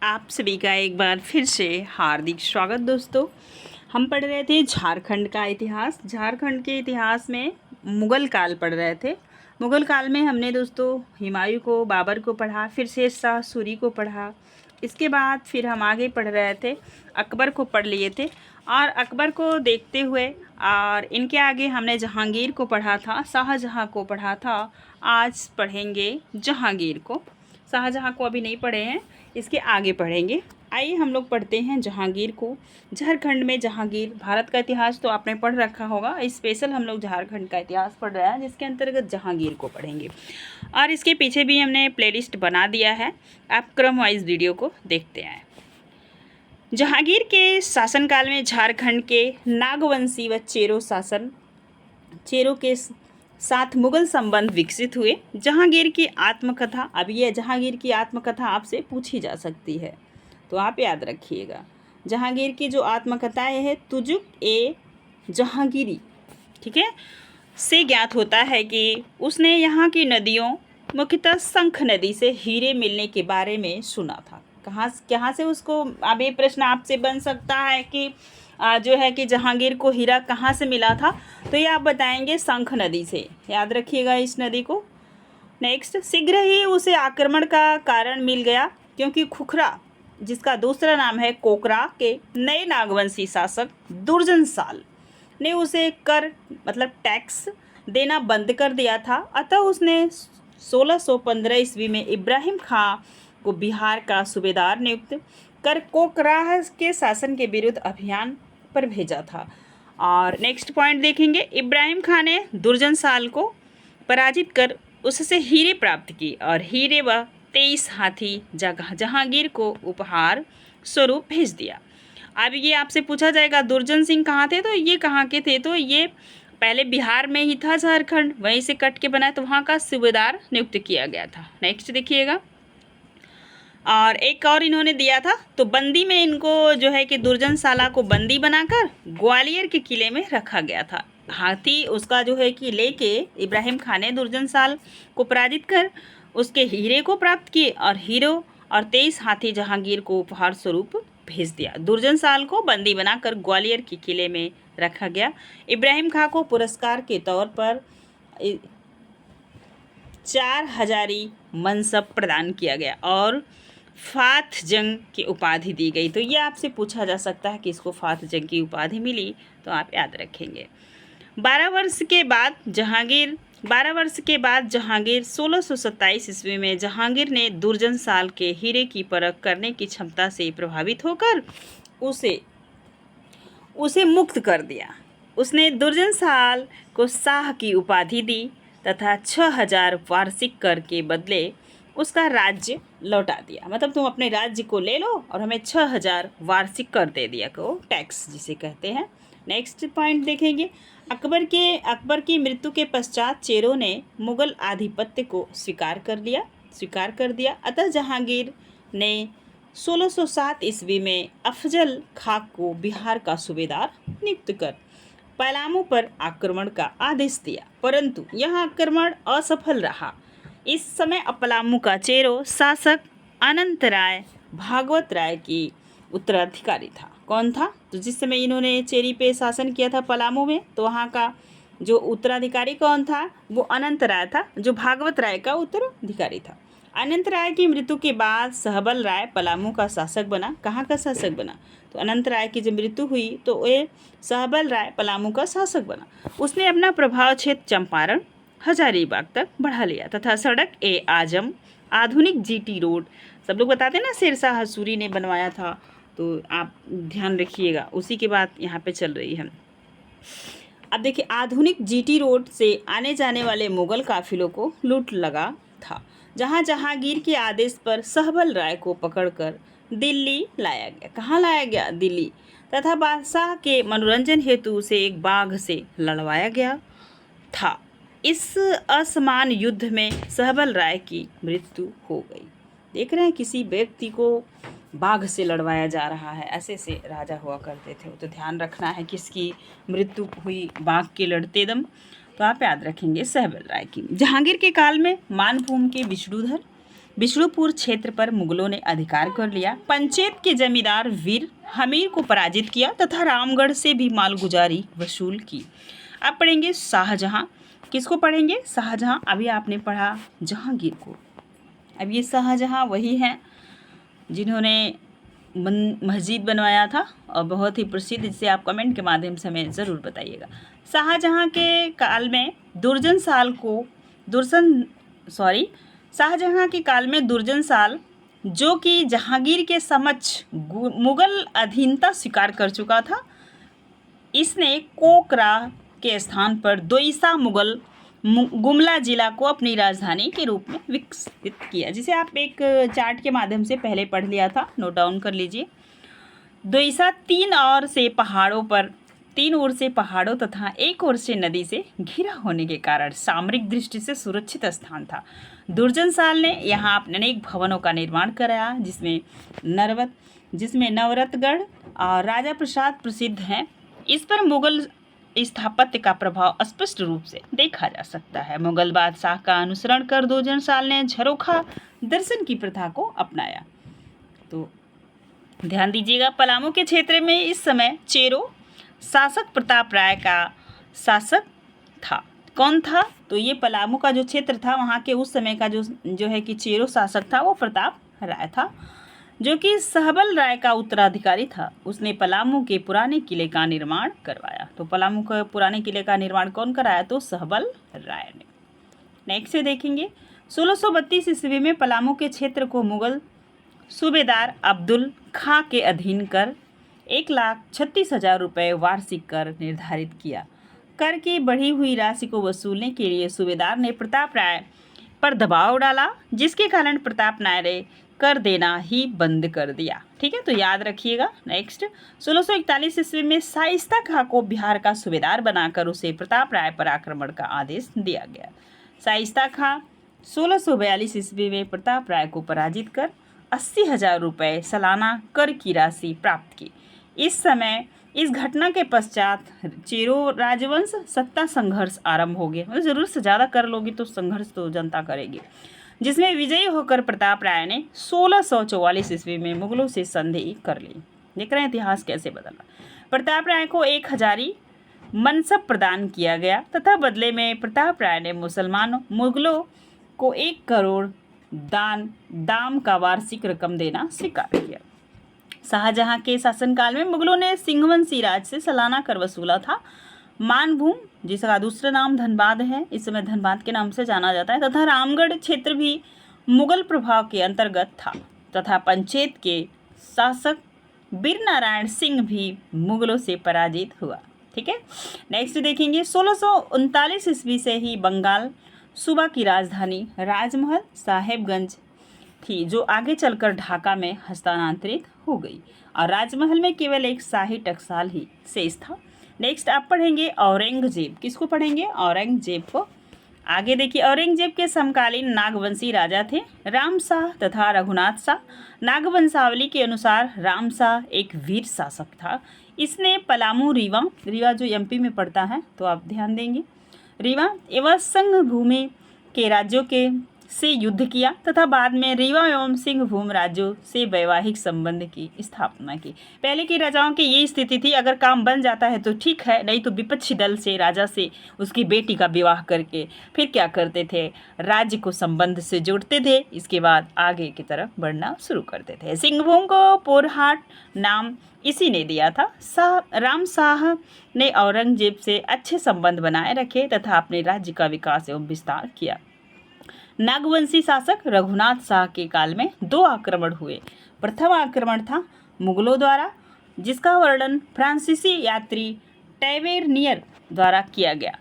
आप सभी का एक बार फिर से हार्दिक स्वागत। दोस्तों, हम पढ़ रहे थे झारखंड का इतिहास। झारखंड के इतिहास में मुग़ल काल पढ़ रहे थे। मुग़ल काल में हमने दोस्तों हुमायूं को, बाबर को पढ़ा, फिर शेरशाह सूरी को पढ़ा। इसके बाद फिर हम आगे पढ़ रहे थे, अकबर को पढ़ लिए थे। और अकबर को देखते हुए और इनके आगे हमने जहांगीर को पढ़ा था, शाहजहाँ को पढ़ा था। आज पढ़ेंगे जहांगीर को। शाहजहाँ को अभी नहीं पढ़े हैं, इसके आगे पढ़ेंगे। आइए हम लोग पढ़ते हैं जहांगीर को। झारखंड में जहांगीर, भारत का इतिहास तो आपने पढ़ रखा होगा, स्पेशल हम लोग झारखंड का इतिहास पढ़ रहे हैं जिसके अंतर्गत जहांगीर को पढ़ेंगे। और इसके पीछे भी हमने प्लेलिस्ट बना दिया है, आप क्रम वाइज वीडियो को देखते आए। जहांगीर के शासनकाल में झारखंड के नागवंशी व चेरों के साथ मुग़ल संबंध विकसित हुए। जहांगीर की आत्मकथा, अब ये जहांगीर की आत्मकथा आपसे पूछी जा सकती है, तो आप याद रखिएगा। जहांगीर की जो आत्मकथाएं है, तुजुक ए जहांगीरी, ठीक है, से ज्ञात होता है कि उसने यहाँ की नदियों, मुख्यतः शंख नदी से हीरे मिलने के बारे में सुना था। कहाँ से उसको, अब ये प्रश्न आपसे बन सकता है कि जो है कि जहांगीर को हीरा कहाँ से मिला था, तो ये आप बताएंगे शंख नदी से। याद रखिएगा इस नदी को। नेक्स्ट, शीघ्र ही उसे आक्रमण का कारण मिल गया क्योंकि खुखरा, जिसका दूसरा नाम है कोकरा, के नए नागवंशी शासक दुर्जन साल ने उसे कर मतलब टैक्स देना बंद कर दिया था। अतः उसने 1615 ईस्वी में इब्राहिम खां को बिहार का सूबेदार नियुक्त कर कोकराह के शासन के विरुद्ध अभियान पर भेजा था। और नेक्स्ट पॉइंट देखेंगे, इब्राहिम खान ने दुर्जन साल को पराजित कर उससे हीरे प्राप्त की और हीरे व 23 हाथी जहांगीर को उपहार स्वरूप भेज दिया। अब ये आपसे पूछा जाएगा दुर्जन सिंह कहाँ थे, तो ये कहाँ के थे, तो ये पहले बिहार में ही था, झारखंड वहीं से कट के बना, तो वहाँ का सूबेदार नियुक्त किया गया था। नेक्स्ट देखिएगा, और एक और इन्होंने दिया था, तो बंदी में इनको जो है कि दुर्जन साला को बंदी बनाकर ग्वालियर के किले में रखा गया था। हाथी उसका जो है कि लेके इब्राहिम खान ने दुर्जन साल को पराजित कर उसके हीरे को प्राप्त किए और हीरो और 23 हाथी जहांगीर को उपहार स्वरूप भेज दिया। दुर्जन साल को बंदी बनाकर ग्वालियर के किले में रखा गया। इब्राहिम खां को पुरस्कार के तौर पर 4000 मनसब प्रदान किया गया और फात जंग की उपाधि दी गई। तो ये आपसे पूछा जा सकता है कि इसको फात जंग की उपाधि मिली, तो आप याद रखेंगे। 12 वर्ष के बाद जहांगीर 1627 ईस्वी में जहांगीर ने दुर्जन साल के हीरे की परख करने की क्षमता से प्रभावित होकर उसे मुक्त कर दिया। उसने दुर्जन साल को शाह की उपाधि दी तथा 6000 वार्षिक कर के बदले उसका राज्य लौटा दिया। मतलब तुम अपने राज्य को ले लो और हमें 6000 वार्षिक कर दे दिया, को टैक्स जिसे कहते हैं। नेक्स्ट पॉइंट देखेंगे, अकबर की मृत्यु के पश्चात चेरों ने मुग़ल आधिपत्य को स्वीकार कर दिया। अतः जहांगीर ने 1607 ईस्वी में अफजल खां को बिहार का सूबेदार नियुक्त कर पलामू पर आक्रमण का आदेश दिया, परंतु यह आक्रमण असफल रहा। इस समय पलामू का चेरो शासक अनंत राय भागवत राय की उत्तराधिकारी था। कौन था, तो जिस समय इन्होंने चेरी पे शासन किया था पलामू में, तो वहाँ का जो उत्तराधिकारी कौन था, वो अनंत राय था, जो भागवत राय का उत्तराधिकारी था। अनंत राय की मृत्यु के बाद सहबल राय पलामू का शासक बना। कहाँ का शासक बना, तो अनंत राय की जब मृत्यु हुई तो ये सहबल राय पलामू का शासक बना। उसने अपना प्रभाव क्षेत्र चंपारण, हजारीबाग तक बढ़ा लिया तथा सड़क ए आजम, आधुनिक जीटी रोड, सब लोग बताते हैं ना शेरशाह सूरी ने बनवाया था, तो आप ध्यान रखिएगा, उसी के बाद यहाँ पे चल रही है। अब देखिए, आधुनिक जीटी रोड से आने जाने वाले मुग़ल काफिलों को लूट लगा था, जहाँ जहांगीर के आदेश पर सहबल राय को पकड़कर दिल्ली लाया गया। कहाँ लाया गया, दिल्ली, तथा बादशाह के मनोरंजन हेतु उसे एक बाघ से लड़वाया गया था। इस असमान युद्ध में सहबल राय की मृत्यु हो गई। देख रहे हैं, किसी व्यक्ति को बाघ से लड़वाया जा रहा है, ऐसे से राजा हुआ करते थे। तो ध्यान रखना है किसकी मृत्यु हुई, बाघ के लड़ते दम, तो आप याद रखेंगे सहबल राय की। जहांगीर के काल में मानभूम के विष्णुधर विष्णुपुर क्षेत्र पर मुगलों ने अधिकार कर लिया। पंचेत के जमींदार वीर हमीर को पराजित किया तथा रामगढ़ से भी मालगुजारी वसूल की। अब पढ़ेंगे शाहजहां। किसको पढ़ेंगे? शाहजहां। अभी आपने पढ़ा जहांगीर को। अब ये शाहजहां वही हैं जिन्होंने मस्जिद बनवाया था और बहुत ही प्रसिद्ध, जिसे आप कमेंट के माध्यम से हमें ज़रूर बताइएगा। शाहजहां के काल में शाहजहां के काल में दुर्जन साल, जो कि जहांगीर के समक्ष मुगल अधीनता स्वीकार कर चुका था, इसने कोकरा के स्थान पर दोईसा गुमला जिला को अपनी राजधानी के रूप में विकसित किया, जिसे आप एक चार्ट के माध्यम से पहले पढ़ लिया था, नोट डाउन कर लीजिए। दोईसा तीन ओर से पहाड़ों तथा एक ओर से नदी से घिरा होने के कारण सामरिक दृष्टि से सुरक्षित स्थान था। दुर्जन साल ने यहाँ अपने अनेक भवनों का निर्माण कराया, जिसमें नवरतगढ़ और राजा प्रसाद प्रसिद्ध हैं। इस पर मुगल स्थापत्य का प्रभाव स्पष्ट रूप से देखा जा सकता है। मुगल बादशाह का अनुसरण कर दुर्जन साल ने झरोखा दर्शन की प्रथा को अपनाया। तो ध्यान दीजिएगा, पलामू के क्षेत्र में इस समय चेरो शासक प्रताप राय का शासक था। कौन था? तो ये पलामू का जो क्षेत्र था, वहाँ के उस समय का जो है कि चेरो शासक था, वो प्रताप राय था, जो कि सहबल राय का उत्तराधिकारी था। उसने पलामू के पुराने किले का निर्माण करवाया। तो पलामू के पुराने किले का निर्माण कौन कराया? तो सहबल राय ने। नेक्स्ट से देखेंगे, 1632 ईस्वी में पलामू के क्षेत्र को मुगल सूबेदार अब्दुल खां के अधीन कर 1,36,000 रुपये वार्षिक कर निर्धारित किया। कर की बढ़ी हुई राशि को वसूलने के लिए सूबेदार ने प्रताप राय पर दबाव डाला, जिसके कारण प्रताप राय ने कर देना ही बंद कर दिया। ठीक है, तो याद रखिएगा। नेक्स्ट, 1641 ईस्वी में शाइस्ता खां को बिहार का सूबेदार बनाकर उसे प्रताप राय पर आक्रमण का आदेश दिया गया। शाइस्ता खां 1642 ईस्वी में प्रताप राय को पराजित कर 80,000 रुपये सालाना कर की राशि प्राप्त की। इस समय इस घटना के पश्चात चेरो राजवंश सत्ता संघर्ष आरंभ हो गया। जरूरत से ज़्यादा कर लोगी तो संघर्ष तो जनता करेगी, जिसमें विजयी होकर प्रताप राय ने 1644 ईस्वी में मुगलों से संधि कर ली। देख रहे हैं इतिहास कैसे बदला। प्रताप राय को 1,000 मनसब प्रदान किया गया तथा बदले में प्रताप राय ने मुगलों को 1 करोड़ दाम का वार्षिक रकम देना स्वीकार किया। शाहजहां के शासनकाल में मुगलों ने सिंहवंशी राज से सालाना कर वसूला था। मानभूम, जिसका दूसरा नाम धनबाद है, इस समय धनबाद के नाम से जाना जाता है, तथा रामगढ़ क्षेत्र भी मुगल प्रभाव के अंतर्गत था तथा पंचेत के शासक बीर नारायण सिंह भी मुगलों से पराजित हुआ। ठीक है, नेक्स्ट देखेंगे, 1639 ईस्वी से ही बंगाल सूबा की राजधानी राजमहल साहेबगंज थी, जो आगे चलकर ढाका में हस्तांतरित हो गई और राजमहल में केवल एक शाही टकसाल ही शेष था। नेक्स्ट आप पढ़ेंगे औरंगजेब। किसको पढ़ेंगे? औरंगजेब को। आगे देखिए, औरंगजेब के समकालीन नागवंशी राजा थे राम शाह तथा रघुनाथ शाह। नागवंशावली के अनुसार राम शाह एक वीर शासक था। इसने पलामू, रीवा जो एमपी में पड़ता है, तो आप ध्यान देंगे, रीवा एवं संघ भूमि के राज्यों से युद्ध किया तथा बाद में रीवा एवं सिंहभूम राज्यों से वैवाहिक संबंध की स्थापना की। पहले के राजाओं की ये स्थिति थी, अगर काम बन जाता है तो ठीक है, नहीं तो विपक्षी दल से राजा से उसकी बेटी का विवाह करके फिर क्या करते थे, राज्य को संबंध से जोड़ते थे, इसके बाद आगे की तरफ बढ़ना शुरू करते थे। सिंहभूम को पोरहाट नाम इसी ने दिया था। राम शाह ने औरंगजेब से अच्छे संबंध बनाए रखे तथा अपने राज्य का विकास एवं विस्तार किया। नागवंशी शासक रघुनाथ शाह के काल में 2 आक्रमण हुए। प्रथम आक्रमण था मुगलों द्वारा, जिसका वर्णन फ्रांसीसी यात्री टैवेर्नियर द्वारा किया गया।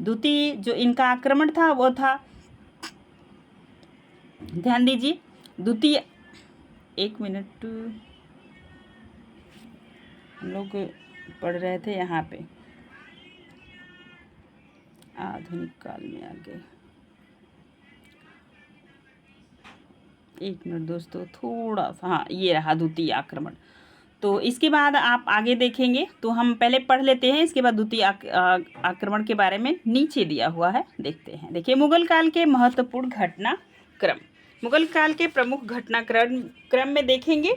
द्वितीय जो इनका आक्रमण था वो था, ध्यान दीजिए, एक मिनट, हम लोग पढ़ रहे थे यहाँ पे आधुनिक काल में आगे। एक मिनट दोस्तों, थोड़ा सा, हाँ ये रहा द्वितीय आक्रमण। तो इसके बाद आप आगे देखेंगे, तो हम पहले पढ़ लेते हैं, इसके बाद द्वितीय आक्रमण के बारे में नीचे दिया हुआ है, देखते हैं। देखिए, मुगल काल के महत्वपूर्ण क्रम। मुगल काल के प्रमुख घटनाक्रम में देखेंगे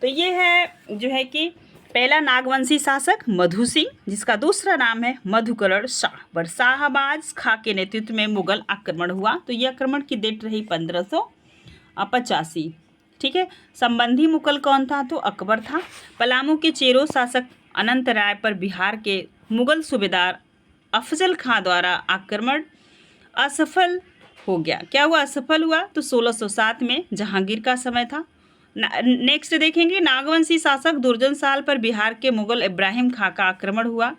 तो ये है जो है कि पहला नागवंशी शासक मधु सिंह, जिसका दूसरा नाम है मधुकरण शाह, पर शाहबाज खां के नेतृत्व में मुगल आक्रमण हुआ। तो ये आक्रमण की डेट रही 1585। ठीक है। संबंधी मुगल कौन था? तो अकबर था। पलामू के चेरो शासक अनंत राय पर बिहार के मुगल सूबेदार अफजल खां द्वारा आक्रमण असफल हो गया। क्या हुआ? असफल हुआ। तो 1607 में जहांगीर का समय था। नेक्स्ट देखेंगे, नागवंशी शासक दुर्जन साल पर बिहार के मुगल इब्राहिम खां का आक्रमण हुआ।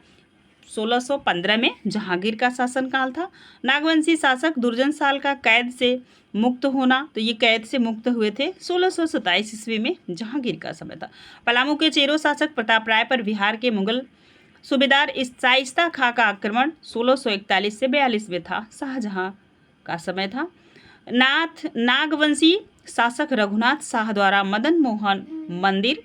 1615 में जहांगीर का शासनकाल था। नागवंशी शासक दुर्जन साल का कैद से मुक्त होना, तो ये कैद से मुक्त हुए थे 1627 ईस्वी में, जहांगीर का समय था। पलामू के चेरो शासक प्रताप राय पर बिहार के मुगल सूबेदार शाइस्ता खां का आक्रमण 1641 से 42 में था, शाहजहां का समय था। नागवंशी शासक रघुनाथ शाह द्वारा मदन मोहन मंदिर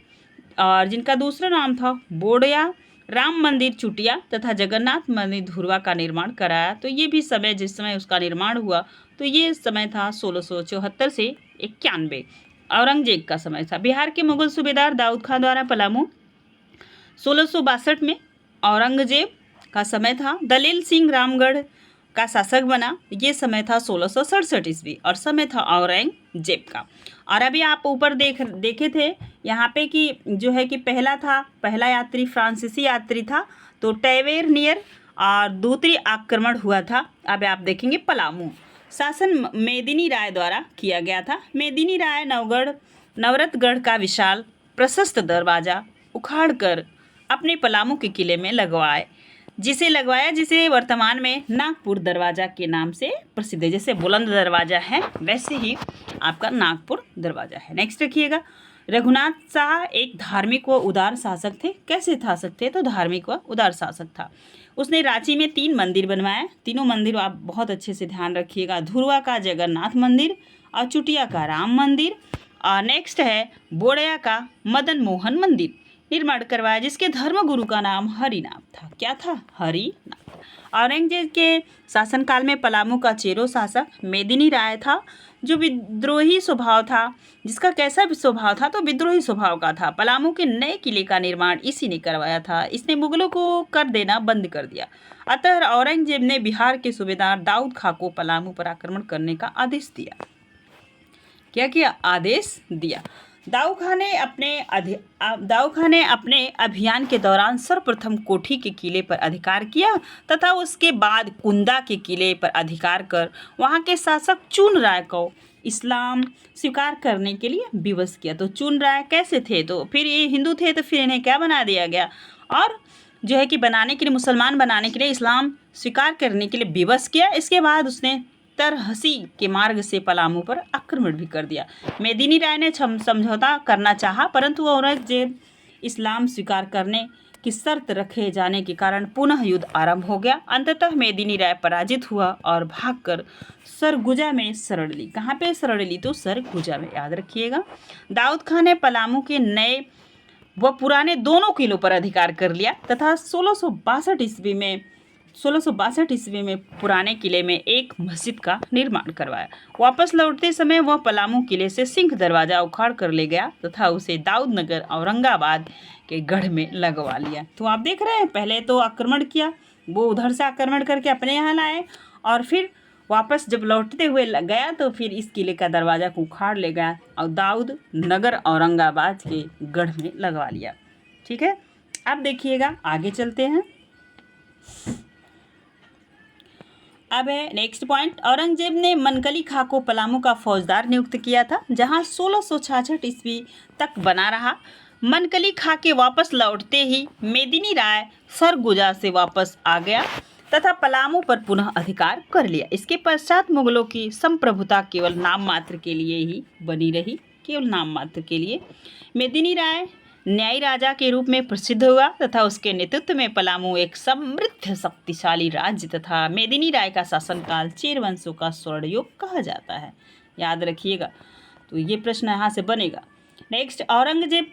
और जिनका दूसरा नाम था बोड़या, राम मंदिर चुटिया तथा जगन्नाथ मंदिर धुरवा का निर्माण कराया। तो ये भी समय, जिस समय उसका निर्माण हुआ, तो ये समय था 1674 से 91। औरंगजेब का समय था। बिहार के मुगल सूबेदार दाऊद खां द्वारा पलामू 1662 में, औरंगजेब का समय था। दलेल सिंह रामगढ़ का शासक बना, ये समय था 1667 ईस्वी और समय था औरंगजेब का। और अभी आप ऊपर देखे थे यहाँ पे कि जो है कि पहला यात्री फ्रांसीसी यात्री था, तो टैवेरनियर, और दूसरी आक्रमण हुआ था। अब आप देखेंगे पलामू शासन मेदिनी राय द्वारा किया गया था। मेदिनी राय नवरतगढ़ का विशाल प्रशस्त दरवाजा उखाड़कर अपने पलामू के किले में जिसे वर्तमान में नागपुर दरवाजा के नाम से प्रसिद्ध है। जैसे बुलंद दरवाजा है, वैसे ही आपका नागपुर दरवाजा है। नेक्स्ट रखिएगा, रघुनाथ शाह एक धार्मिक व उदार शासक थे। कैसे शासक थे? तो धार्मिक व उदार शासक था। उसने रांची में 3 मंदिर बनवाए। तीनों मंदिर आप बहुत अच्छे से ध्यान रखिएगा, धुरवा का जगन्नाथ मंदिर और चुटिया का राम मंदिर, और नेक्स्ट है बोड़या का मदन मोहन मंदिर निर्माण करवाया, जिसके धर्मगुरु का नाम हरिनाथ था। क्या था? हरिनाथ। औरंगजेब के शासनकाल में पलामू का चेरो शासक मेदिनी राय था, जो विद्रोही स्वभाव था। जिसका कैसा स्वभाव था? तो विद्रोही स्वभाव का था। पलामू के नए किले का निर्माण इसी ने करवाया था। इसने मुगलों को कर देना बंद कर दिया। अतः औरंगजेब ने बिहार के सूबेदार दाऊद खां को पलामू पर आक्रमण करने का आदेश दिया। क्या किया? आदेश दिया। दाऊद खां ने अपने अभियान के दौरान सर्वप्रथम कोठी के किले पर अधिकार किया तथा उसके बाद कुंदा के किले पर अधिकार कर वहां के शासक चुन राय को इस्लाम स्वीकार करने के लिए विवश किया। तो चुन राय कैसे थे? तो फिर ये हिंदू थे, तो फिर इन्हें क्या बना दिया गया, और जो है कि बनाने के लिए, मुसलमान बनाने के लिए, इस्लाम स्वीकार करने के लिए विवश किया। इसके बाद उसने तरहसी के मार्ग से पलामू पर आक्रमण भी कर दिया। मेदिनी राय ने समझौता करना चाहा, परंतु औरंगजेब इस्लाम स्वीकार करने की शर्त रखे जाने के कारण पुनः युद्ध आरंभ हो गया। अंततः मेदिनी राय पराजित हुआ और भागकर सरगुजा में शरण ली। कहाँ पे शरण ली? तो सरगुजा में, याद रखिएगा। दाऊद खां ने पलामू के नए व पुराने दोनों किलों पर अधिकार कर लिया तथा 1662 ईस्वी में पुराने किले में एक मस्जिद का निर्माण करवाया। वापस लौटते समय वह पलामू किले से सिंह दरवाजा उखाड़ कर ले गया तथा उसे दाऊद नगर औरंगाबाद के गढ़ में लगवा लिया। तो आप देख रहे हैं, पहले तो आक्रमण किया, वो उधर से आक्रमण करके अपने यहाँ लाए, और फिर वापस जब लौटते हुए गया तो फिर इस किले का दरवाजा को उखाड़ ले गया और दाऊद नगर औरंगाबाद के गढ़ में लगवा लिया। ठीक है, अब देखिएगा आगे चलते हैं। अब है नेक्स्ट पॉइंट, औरंगजेब ने मनकली खां को पलामू का फौजदार नियुक्त किया था, जहां 1666 ईस्वी तक बना रहा। मनकली खां के वापस लौटते ही मेदिनी राय सरगुजा से वापस आ गया तथा पलामू पर पुनः अधिकार कर लिया। इसके पश्चात मुगलों की संप्रभुता केवल नाम मात्र के लिए ही बनी रही, केवल नाम मात्र के लिए। मेदिनी राय न्यायी राजा के रूप में प्रसिद्ध हुआ तथा उसके नेतृत्व में पलामू एक समृद्ध शक्तिशाली राज्य तथा मेदिनी राय का शासनकाल चेर वंशों का स्वर्ण युग कहा जाता है। याद रखिएगा, तो ये प्रश्न यहाँ से बनेगा। नेक्स्ट, औरंगजेब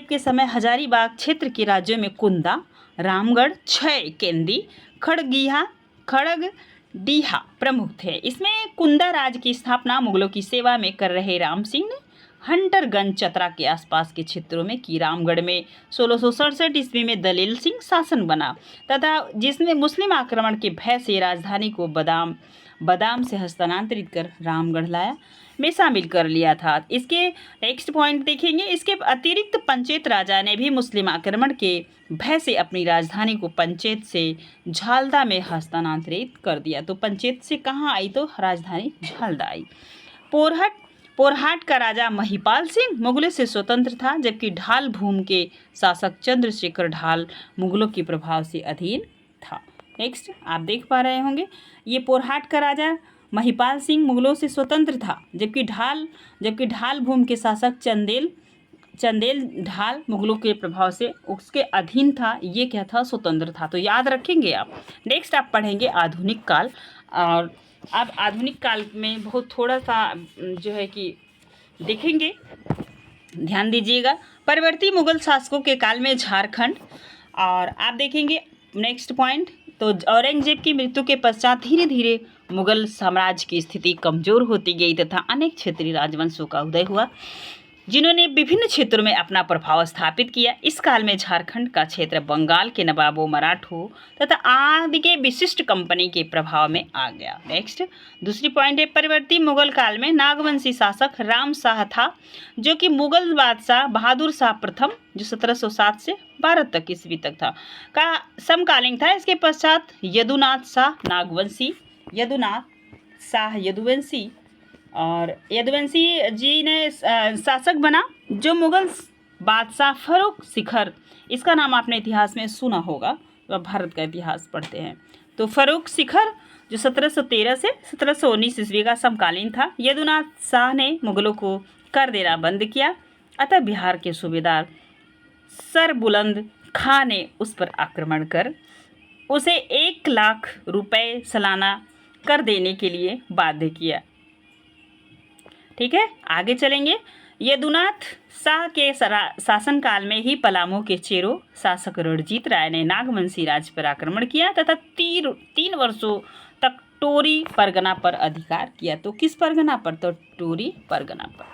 के समय हजारीबाग क्षेत्र के राज्यों में कुंदा, रामगढ़, छय केंदी, खड़गपुर, डीहा प्रमुख थे। इसमें कुंदा राज की स्थापना मुगलों की सेवा में कर रहे राम सिंह ने हंटरगंज चतरा के आसपास के क्षेत्रों में की। रामगढ़ में 1667 ईस्वी में दलील सिंह शासन बना तथा जिसने मुस्लिम आक्रमण के भय से राजधानी को बादाम से हस्तांतरित कर रामगढ़ लाया में शामिल कर लिया था। इसके नेक्स्ट पॉइंट देखेंगे। इसके अतिरिक्त पंचेत राजा ने भी मुस्लिम आक्रमण के भय से अपनी राजधानी को पंचेत से झालदा में हस्तांतरित कर दिया। तो पंचेत से कहाँ आई? तो राजधानी झालदा आई। पोरहाट का राजा महिपाल सिंह मुगलों से स्वतंत्र था, जबकि ढाल भूम के शासक चंद्रशेखर ढाल मुगलों के प्रभाव से अधीन था। नेक्स्ट आप देख पा रहे होंगे, ये पोरहाट का राजा महिपाल सिंह मुगलों से स्वतंत्र था, जबकि ढाल भूम के शासक चंदेल ढाल मुगलों के प्रभाव से उसके अधीन था। ये क्या था? स्वतंत्र था। तो याद रखेंगे आप। नेक्स्ट आप पढ़ेंगे आधुनिक काल। और अब आधुनिक काल में बहुत थोड़ा सा जो है कि देखेंगे, ध्यान दीजिएगा। परवर्ती मुगल शासकों के काल में झारखंड, और आप देखेंगे नेक्स्ट पॉइंट। तो औरंगजेब की मृत्यु के पश्चात धीरे धीरे मुगल साम्राज्य की स्थिति कमजोर होती गई तथा अनेक क्षेत्रीय राजवंशों का उदय हुआ, जिन्होंने विभिन्न क्षेत्रों में अपना प्रभाव स्थापित किया। इस काल में झारखंड का क्षेत्र बंगाल के नवाबों, मराठों तथा आदि के विशिष्ट कंपनी के प्रभाव में आ गया। नेक्स्ट दूसरी पॉइंट है, परवर्ती मुगल काल में नागवंशी शासक राम शाह था, जो कि मुगल बादशाह बहादुर शाह प्रथम, जो 1707 से 12 तक ईस्वी तक था, का समकालीन था। इसके पश्चात यदुनाथ शाह यदुवंशी और यदुवंशी जी ने शासक बना, जो मुगल बादशाह फर्रुख शिखर, इसका नाम आपने इतिहास में सुना होगा, तो भारत का इतिहास पढ़ते हैं। तो फर्रुख शिखर जो 1713 से 1719 ईस्वी का समकालीन था। यदुनाथ शाह ने मुगलों को कर देना बंद किया, अतः बिहार के सूबेदार सरबुलंद खां ने उस पर आक्रमण कर उसे 1 लाख रुपए सालाना कर देने के लिए बाध्य किया। ठीक है, आगे चलेंगे। यदुनाथ शाह के शासनकाल में ही पलामू के चेरो शासक रणजीत राय ने नागवंशी राज पर आक्रमण किया तथा 3 वर्षों तक टोरी परगना पर अधिकार किया। तो किस परगना पर? तो टोरी परगना पर।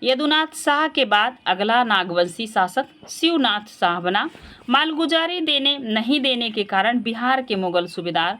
यदुनाथ शाह के बाद अगला नागवंशी शासक शिवनाथ शाह बना। मालगुजारी नहीं देने के कारण बिहार के मुगल सूबेदार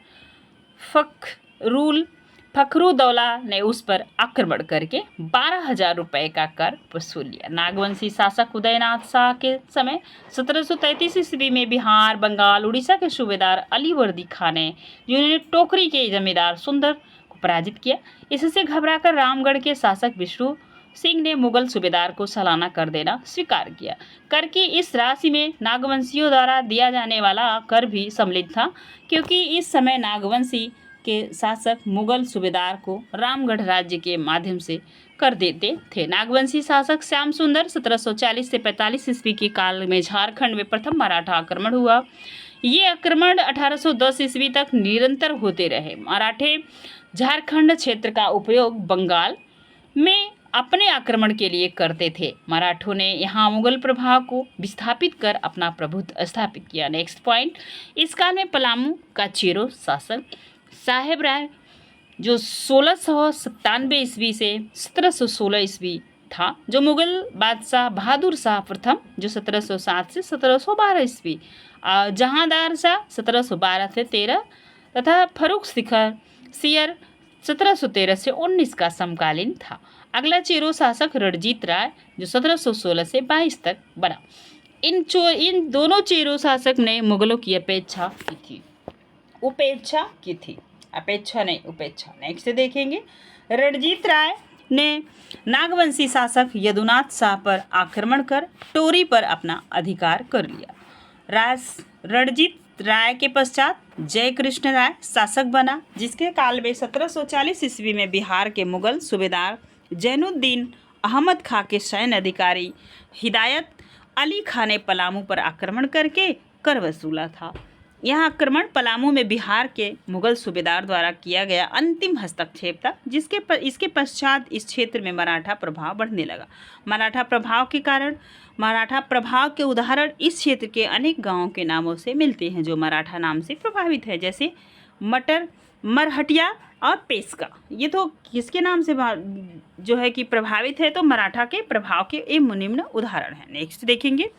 फखरुद्दौला ने उस पर आक्रमण करके 12,000 रुपए का कर वसूल लिया। नागवंशी शासक उदयनाथ शाह के समय 1733 ईस्वी में बिहार, बंगाल, उड़ीसा के सूबेदार अलीवर्दी खां ने, जिन्होंने टोकरी के जमींदार सुंदर को पराजित किया, इससे घबराकर रामगढ़ के शासक विष्णु सिंह ने मुगल सूबेदार को सालाना कर देना स्वीकार किया। कर की इस राशि में नागवंशियों द्वारा दिया जाने वाला कर भी सम्मिलित था, क्योंकि इस समय नागवंशी के शासक मुगल सूबेदार को रामगढ़ राज्य के माध्यम से कर देते थे। नागवंशी शासक श्याम सुंदर 1740 से 45 ईस्वी के काल में झारखंड में प्रथम मराठा आक्रमण हुआ। ये आक्रमण 1810 ईस्वी तक निरंतर होते रहे। मराठे झारखंड क्षेत्र का उपयोग बंगाल में अपने आक्रमण के लिए करते थे। मराठों ने यहाँ मुगल प्रभाव को विस्थापित कर अपना प्रभुत्व स्थापित किया। नेक्स्ट पॉइंट, इस काल में पलामू का चेरो शासक साहेब राय, जो 1697 ईस्वी से 1716 ईस्वी था, जो मुगल बादशाह बहादुर शाह प्रथम, जो 1707 से 1712 ईस्वी, जहांदार शाह 1712 से 13 तथा फर्रुख सियर 1713 से 19 का समकालीन था। अगला चेरो शासक रणजीत राय, जो 1716 से 22 तक बना। इन दोनों चेरो शासक ने मुगलों की उपेक्षा की थी। उपेक्षा। नेक्स्ट देखेंगे, रणजीत राय ने नागवंशी शासक यदुनाथ शाह पर आक्रमण कर टोरी पर अपना अधिकार कर लिया। रणजीत राय के पश्चात जय कृष्ण राय शासक बना, जिसके काल में 1740 ईस्वी में बिहार के मुगल सूबेदार जैनुद्दीन अहमद खां के सैन्य अधिकारी हिदायत अली खां ने पलामू पर आक्रमण करके कर वसूला था। यह आक्रमण पलामू में बिहार के मुगल सूबेदार द्वारा किया गया अंतिम हस्तक्षेप था, इसके पश्चात इस क्षेत्र में मराठा प्रभाव बढ़ने लगा। मराठा प्रभाव के उदाहरण इस क्षेत्र के अनेक गांवों के नामों से मिलते हैं, जो मराठा नाम से प्रभावित है, जैसे मटर, मरहटिया और पेशका। ये तो किसके नाम से जो है कि प्रभावित है, तो मराठा के प्रभाव के ये निम्न उदाहरण हैं। नेक्स्ट देखेंगे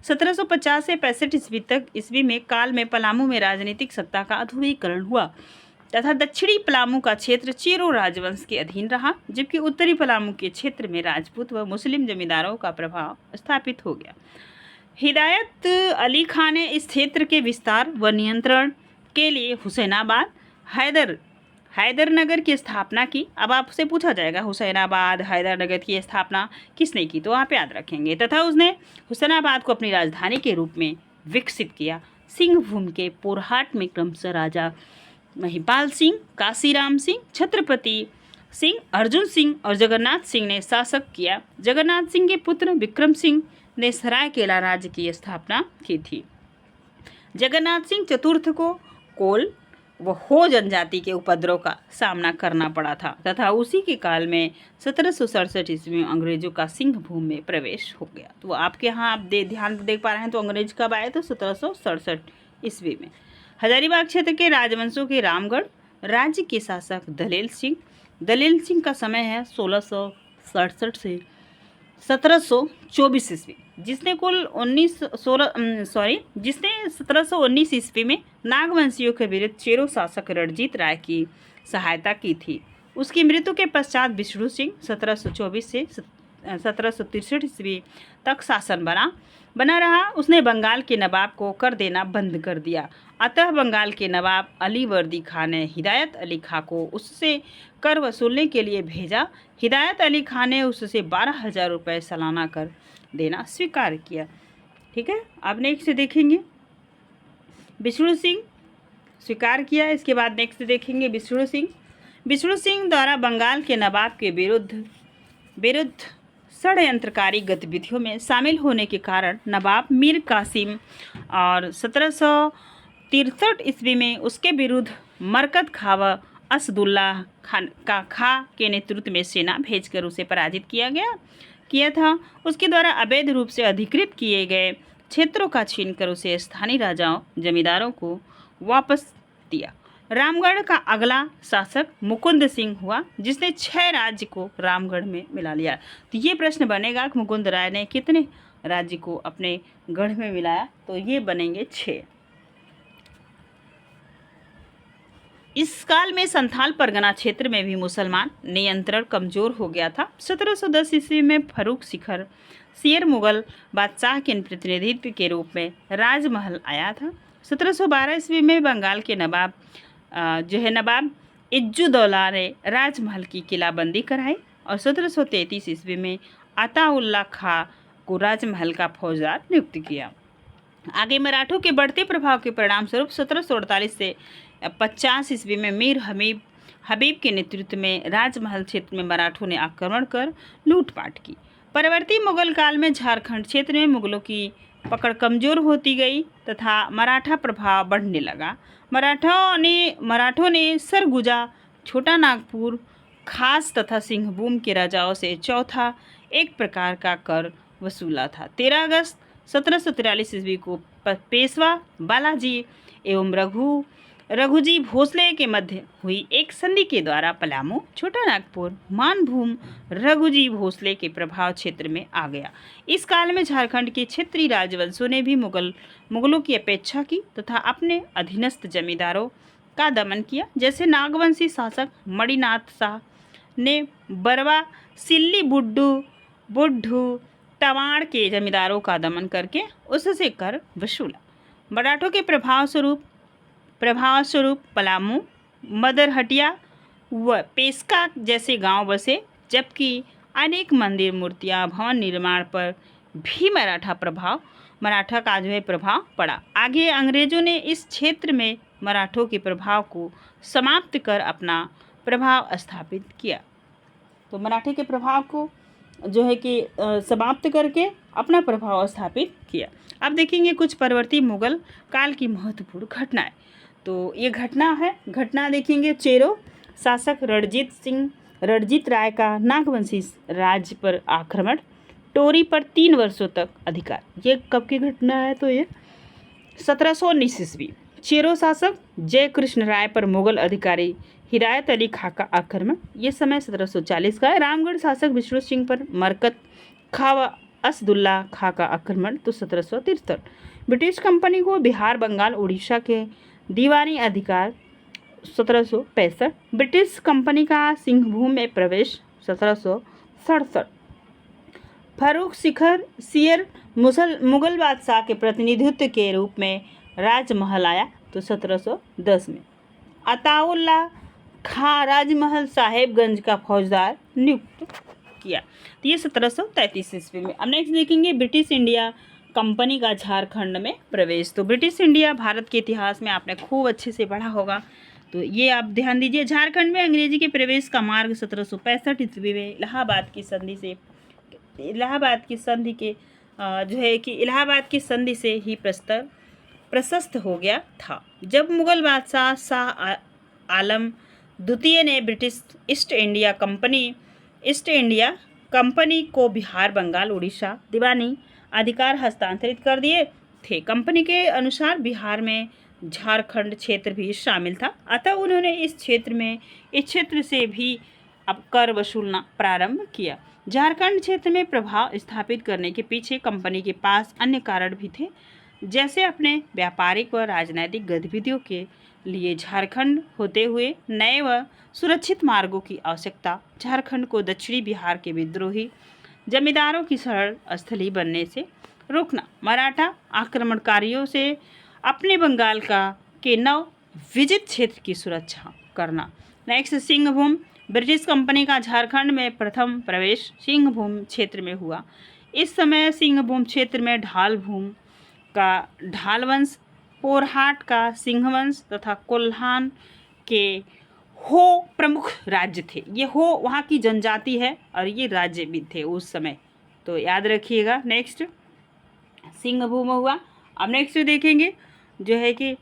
1750 से 65 ईस्वी तक ईस्वी में काल में पलामू में राजनीतिक सत्ता का ध्रुवीकरण हुआ तथा दक्षिणी पलामू का क्षेत्र चेरो राजवंश के अधीन रहा, जबकि उत्तरी पलामू के क्षेत्र में राजपूत व मुस्लिम जमींदारों का प्रभाव स्थापित हो गया। हिदायत अली खान ने इस क्षेत्र के विस्तार व नियंत्रण के लिए हुसैनाबाद, हैदरनगर की स्थापना की। अब आपसे पूछा जाएगा हुसैनाबाद, हैदरनगर की स्थापना किसने की, तो आप याद रखेंगे। तथा उसने हुसैनाबाद को अपनी राजधानी के रूप में विकसित किया। सिंहभूम के पोरहाट में क्रमशः राजा महिपाल सिंह, काशीराम सिंह, छत्रपति सिंह, अर्जुन सिंह और जगन्नाथ सिंह ने शासक किया। जगन्नाथ सिंह के पुत्र विक्रम सिंह ने सरायकेला राज्य की स्थापना की थी। जगन्नाथ सिंह चतुर्थ को कोल व हो जनजाति के उपद्रव का सामना करना पड़ा था तथा उसी के काल में 1767 ईस्वी में अंग्रेजों का सिंहभूम में प्रवेश हो गया। तो आपके यहाँ आप ध्यान देख पा रहे हैं, तो अंग्रेज कब आए, तो 1767 ईस्वी में। हजारीबाग क्षेत्र के राजवंशों के रामगढ़ राज्य के शासक दलेल सिंह का समय है 1667 से 1724 ईस्वी, जिसने 1719 ईस्वी में नागवंशियों के विरुद्ध चेरो शासक रणजीत राय की सहायता की थी। उसकी मृत्यु के पश्चात विष्णु सिंह 1724 से 1763 ईस्वी तक शासन बना रहा। उसने बंगाल के नवाब को कर देना बंद कर दिया। अतः बंगाल के नवाब अली वर्दी खान ने हिदायत अली खां को उससे कर वसूलने के लिए भेजा। हिदायत अली खान ने उससे 12,000 रुपये सालाना कर देना स्वीकार किया। ठीक है, अब नेक्स्ट देखेंगे विष्णु सिंह स्वीकार किया। इसके बाद नेक्स्ट देखेंगे विष्णु सिंह द्वारा बंगाल के नवाब के विरुद्ध षड्यंत्रकारी गतिविधियों में शामिल होने के कारण नवाब मीर कासिम और 1763 ईस्वी में उसके विरुद्ध मरकत खा व असदुल्ला खां के नेतृत्व में सेना भेजकर उसे पराजित किया था। उसके द्वारा अवैध रूप से अधिकृत किए गए क्षेत्रों का छीनकर उसे स्थानीय राजाओं जमींदारों को वापस दिया। रामगढ़ का अगला शासक मुकुंद सिंह हुआ, जिसने 6 राज्य को रामगढ़ में मिला लिया। तो ये प्रश्न बनेगा कि मुकुंद राय ने कितने राज्य को अपने गढ़ में मिलाया, तो ये बनेंगे 6। इस काल में संथाल परगना क्षेत्र में भी मुसलमान नियंत्रण कमजोर हो गया था। 1710 ईस्वी में फरूक शेर मुगल बादशाह के प्रतिनिधित्व के रूप में राजमहल आया था। 1712 ईस्वी में बंगाल के नवाब इज्जुद्दौला ने राजमहल की किलाबंदी कराई और 1733 ईस्वी में अताउल्ला खां को राजमहल का फौजदार नियुक्त किया। आगे मराठों के बढ़ते प्रभाव के परिणाम स्वरूप 1748 से 50 ईस्वी में मीर हबीब के नेतृत्व में राजमहल क्षेत्र में मराठों ने आक्रमण कर लूटपाट की। परवर्ती मुगल काल में झारखंड क्षेत्र में मुगलों की पकड़ कमजोर होती गई तथा मराठा प्रभाव बढ़ने लगा। मराठों ने सरगुजा, छोटा नागपुर, खास तथा सिंहभूम के राजाओं से चौथा एक प्रकार का कर वसूला था। 13 अगस्त 1743 ईस्वी को पेशवा बालाजी एवं रघुजी भोसले के मध्य हुई एक संधि के द्वारा पलामू, छोटा नागपुर, मानभूम रघुजी भोसले के प्रभाव क्षेत्र में आ गया। इस काल में झारखंड के क्षेत्रीय राजवंशों ने भी मुगलों की अपेक्षा की तथा अपने अधीनस्थ जमींदारों का दमन किया। जैसे नागवंशी शासक मणिनाथ शाह ने बरवा, सिल्ली, बुड्ढू, तवाड़ के जमींदारों का दमन करके उससे कर वसूला। मराठों के प्रभाव स्वरूप पलामू, मदरहटिया व पेशका जैसे गांव बसे, जबकि अनेक मंदिर, मूर्तियां, भवन निर्माण पर भी मराठा का प्रभाव पड़ा। आगे अंग्रेजों ने इस क्षेत्र में मराठों के प्रभाव को समाप्त कर अपना प्रभाव स्थापित किया। तो मराठे के प्रभाव को समाप्त करके अपना प्रभाव स्थापित किया। अब देखेंगे कुछ परवर्ती मुगल काल की महत्वपूर्ण घटनाएं। तो ये घटना देखेंगे चेरो शासक रणजीत राय का नागवंशी राज्य पर आक्रमण, टोरी पर 3 वर्षों तक अधिकार। ये कब की घटना है, तो ये 1719 ईस्वी। चेरो शासक जय कृष्ण राय पर मुगल अधिकारी हिदायत अली खां का आक्रमण, ये समय 1740 का है। रामगढ़ शासक विष्णु सिंह पर मरकत खां व असदुल्ला खां का आक्रमण, तो 1763। ब्रिटिश कंपनी को बिहार, बंगाल, उड़ीसा के दीवानी अधिकार, 1765। ब्रिटिश कंपनी का सिंहभूम में प्रवेश, 1767। फारूक शिखर सियर मुगल बादशाह के प्रतिनिधित्व के रूप में राजमहल आया, तो 1710 में। अताउल्ला खां राजमहल साहेबगंज का फौजदार नियुक्त किया, तो ये 1733 ईस्वी में। अब नेक्स्ट देखेंगे ब्रिटिश इंडिया कंपनी का झारखंड में प्रवेश। तो ब्रिटिश इंडिया भारत के इतिहास में आपने खूब अच्छे से पढ़ा होगा, तो ये आप ध्यान दीजिए। झारखंड में अंग्रेजी के प्रवेश का मार्ग 1765 ईस्वी में इलाहाबाद की संधि से ही प्रशस्त हो गया था, जब मुगल बादशाह शाह आलम द्वितीय ने ब्रिटिश ईस्ट इंडिया कंपनी को बिहार, बंगाल, उड़ीसा दीवानी अधिकार हस्तांतरित कर दिए थे। कंपनी के अनुसार बिहार में झारखंड क्षेत्र भी शामिल था, अतः उन्होंने इस क्षेत्र से भी अब कर वसूलना प्रारंभ किया। झारखंड क्षेत्र में प्रभाव स्थापित करने के पीछे कंपनी के पास अन्य कारण भी थे, जैसे अपने व्यापारिक व राजनैतिक गतिविधियों के लिए झारखंड होते हुए नए व सुरक्षित मार्गों की आवश्यकता, झारखंड को दक्षिणी बिहार के विद्रोही जमींदारों की शरण स्थली बनने से रोकना, मराठा आक्रमणकारियों से अपने बंगाल के नव विजित क्षेत्र की सुरक्षा करना। नेक्स्ट, सिंहभूम। ब्रिटिश कंपनी का झारखंड में प्रथम प्रवेश सिंहभूम क्षेत्र में हुआ। इस समय सिंहभूम क्षेत्र में ढाल वंश, पोरहाट का सिंह वंश तथा कोल्हान के हो प्रमुख राज्य थे। ये हो वहाँ की जनजाति है और ये राज्य भी थे उस समय, तो याद रखिएगा। नेक्स्ट सिंहभूम हुआ। अब नेक्स्ट देखेंगे जो है कि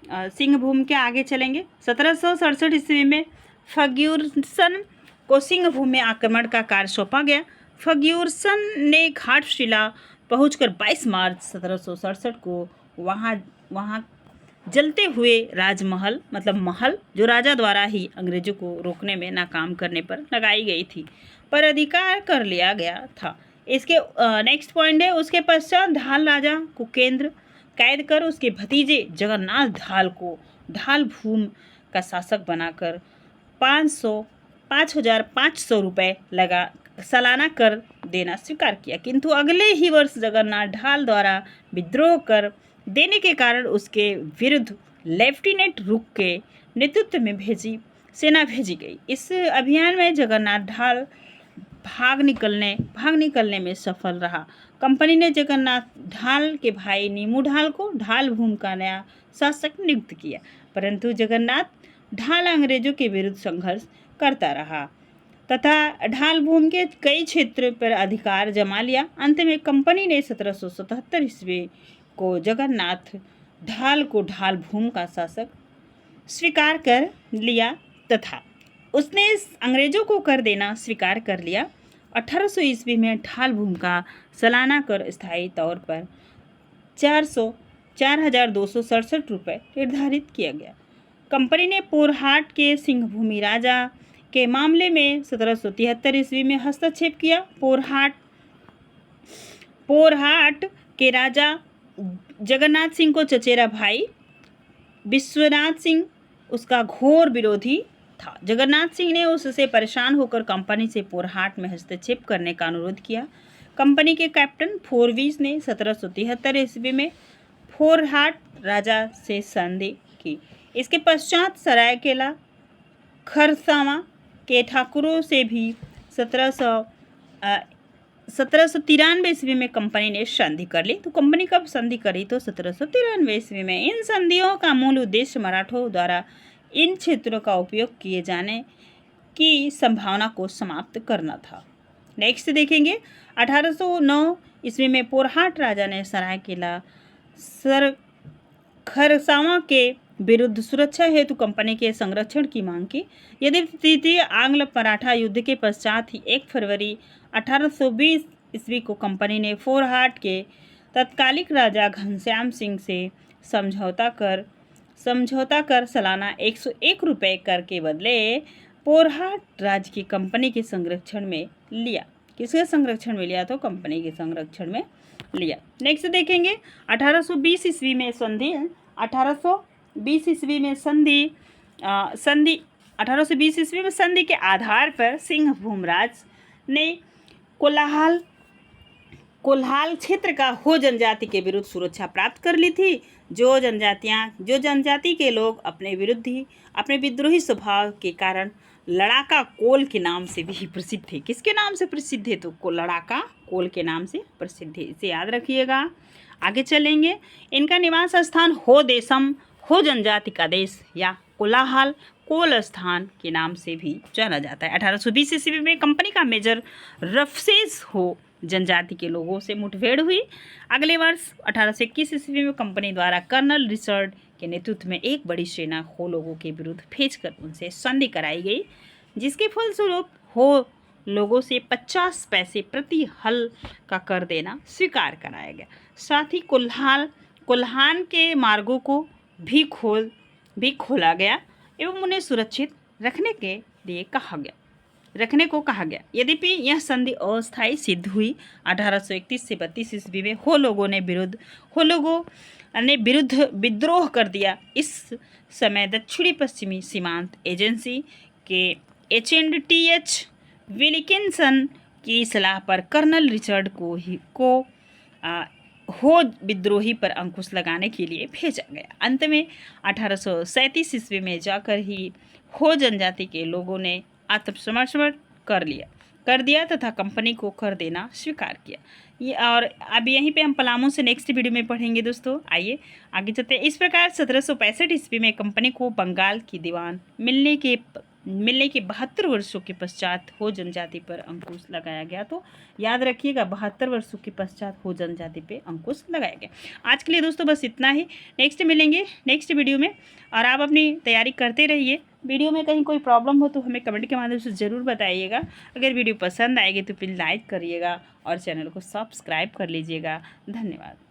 सिंहभूम के आगे चलेंगे। 1767 ईस्वी में फर्ग्यूसन को सिंहभूम में आक्रमण का कार्य सौंपा गया। फर्ग्यूसन ने घाटशिला पहुंचकर 22 मार्च 1767 को वहाँ जलते हुए राजमहल महल जो राजा द्वारा ही अंग्रेजों को रोकने में नाकाम करने पर लगाई गई थी, पर अधिकार कर लिया गया था। इसके नेक्स्ट पॉइंट है, उसके पश्चात ढाल राजा को कैद कर उसके भतीजे जगन्नाथ ढाल को ढाल भूम का शासक बनाकर 5,500 रुपये सालाना कर देना स्वीकार किया, किंतु अगले ही वर्ष जगन्नाथ ढाल द्वारा विद्रोह कर देने के कारण उसके विरुद्ध लेफ्टिनेंट रुक के नेतृत्व में सेना भेजी गई। इस अभियान में जगन्नाथ ढाल भाग निकलने में सफल रहा। कंपनी ने जगन्नाथ ढाल के भाई नीमू ढाल को ढाल भूम का नया शासक नियुक्त किया, परंतु जगन्नाथ ढाल अंग्रेजों के विरुद्ध संघर्ष करता रहा तथा ढाल भूम के कई क्षेत्र पर अधिकार जमा लिया। अंत में कंपनी ने 1777 ईस्वी को जगन्नाथ ढाल को ढाल भूम का शासक स्वीकार कर लिया तथा उसने अंग्रेजों को कर देना स्वीकार कर लिया। 1800 ईस्वी में ढाल भूम का सालाना कर स्थायी तौर पर 4,267 रुपये निर्धारित किया गया। कंपनी ने पोरहाट के सिंहभूमि राजा के मामले में 1773 ईस्वी में हस्तक्षेप किया। पोरहाट के राजा जगन्नाथ सिंह को चचेरा भाई विश्वनाथ सिंह उसका घोर विरोधी था। जगन्नाथ सिंह ने उससे परेशान होकर कंपनी से पोरहाट में हस्तक्षेप करने का अनुरोध किया। कंपनी के कैप्टन फोरवीज ने 1773 ईस्वी में पोरहाट राजा से संधि की। इसके पश्चात सरायकेला खरसावां के ठाकुरों से भी 1793 ईस्वी में कंपनी ने संधि कर ली। तो कंपनी कब संधि करी? तो 1793 ईस्वी में। इन संधियों का मूल उद्देश्य मराठों द्वारा इन क्षेत्रों का उपयोग किए जाने की संभावना को समाप्त करना था। नेक्स्ट देखेंगे 1809 ईस्वी में पोरहाट राजा ने सरायकेला खरसावां के विरुद्ध सुरक्षा हेतु कंपनी के संरक्षण की मांग की। यदि तृतीय आंग्ल मराठा युद्ध के पश्चात ही 1 फरवरी 1820 ईस्वी को कंपनी ने पोरहाट के तत्कालिक राजा घनश्याम सिंह से समझौता कर समझौता कर सालाना 101 रुपये कर के बदले पोरहाट राज्य की कंपनी के संरक्षण में लिया। किसके संरक्षण में लिया? तो कंपनी के संरक्षण में लिया। नेक्स्ट देखेंगे 1820 ईस्वी में संधि 1820 ईस्वी में संधि 1820 ईस्वी में संधि के आधार पर सिंह भूमराज ने कोल्हाल क्षेत्र का हो जनजाति के विरुद्ध सुरक्षा प्राप्त कर ली थी। जो जनजाति के लोग अपने विद्रोही स्वभाव के कारण लड़ाका कोल के नाम से भी प्रसिद्ध थे। किसके नाम से प्रसिद्ध है? तो लड़ाका कोल के नाम से प्रसिद्ध है, इसे याद रखिएगा। आगे चलेंगे। इनका निवास स्थान हो देशम, हो जनजाति का देश या कोलाहल कोल स्थान के नाम से भी जाना जाता है। 1820 ईस्वी में कंपनी का मेजर रफसेस हो जनजाति के लोगों से मुठभेड़ हुई। अगले वर्ष 1821 ईस्वी में कंपनी द्वारा कर्नल रिचर्ड के नेतृत्व में एक बड़ी सेना हो लोगों के विरुद्ध भेजकर उनसे संधि कराई गई, जिसके फलस्वरूप हो लोगों से 50 पैसे प्रति हल का कर देना स्वीकार कराया गया। साथ ही कोल्हान के मार्गों को भी खोला गया एवं उन्हें सुरक्षित रखने को कहा गया। यद्यपि यह संधि अस्थायी सिद्ध हुई। 1831 से 32 ईस्वी में हो लोगों ने विद्रोह कर दिया। इस समय दक्षिणी पश्चिमी सीमांत एजेंसी के H&TH विलिकिंसन की सलाह पर कर्नल रिचर्ड को हो विद्रोही पर अंकुश लगाने के लिए भेजा गया। अंत में 1837 ईस्वी में जाकर ही हो जनजाति के लोगों ने आत्मसमर्पण कर दिया तथा कंपनी को कर देना स्वीकार किया। ये और अब यहीं पे हम पलामू से नेक्स्ट वीडियो में पढ़ेंगे दोस्तों। आइए आगे चलते हैं। इस प्रकार 1765 ईस्वी में कंपनी को बंगाल की दीवान मिलने के 72 वर्षों के पश्चात हो जनजाति पर अंकुश लगाया गया। तो याद रखिएगा 72 वर्षों के पश्चात हो जनजाति पे अंकुश लगाया गया। आज के लिए दोस्तों बस इतना ही। नेक्स्ट मिलेंगे नेक्स्ट वीडियो में, और आप अपनी तैयारी करते रहिए। वीडियो में कहीं कोई प्रॉब्लम हो तो हमें कमेंट के माध्यम से ज़रूर बताइएगा। अगर वीडियो पसंद आएगी तो प्लीज़ लाइक करिएगा और चैनल को सब्सक्राइब कर लीजिएगा। धन्यवाद।